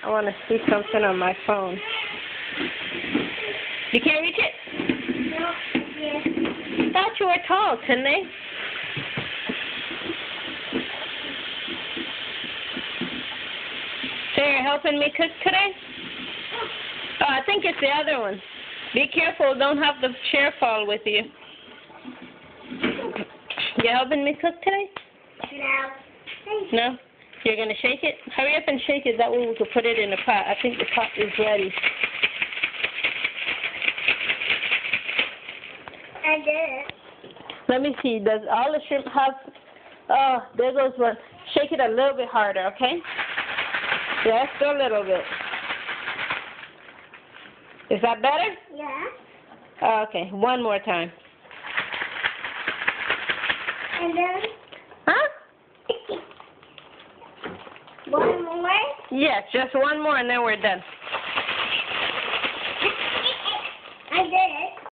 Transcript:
I want to see something on my phone. You can't reach it? No, yes. Thought you were tall, Tanae. So you're helping me cook today? Oh, I think it's the other one. Be careful, don't have the chair fall with you. You helping me cook today? No. No? You're going to shake it? Hurry up and shake it, that way we can put it in the pot. I think the pot is ready. I did it. Let me see, does all the shrimp have... Oh, there goes one. Shake it a little bit harder, okay? Just a little bit. Is that better? Yeah. Oh, okay, one more time. And then Huh? one more. Yes, just one more and then we're done.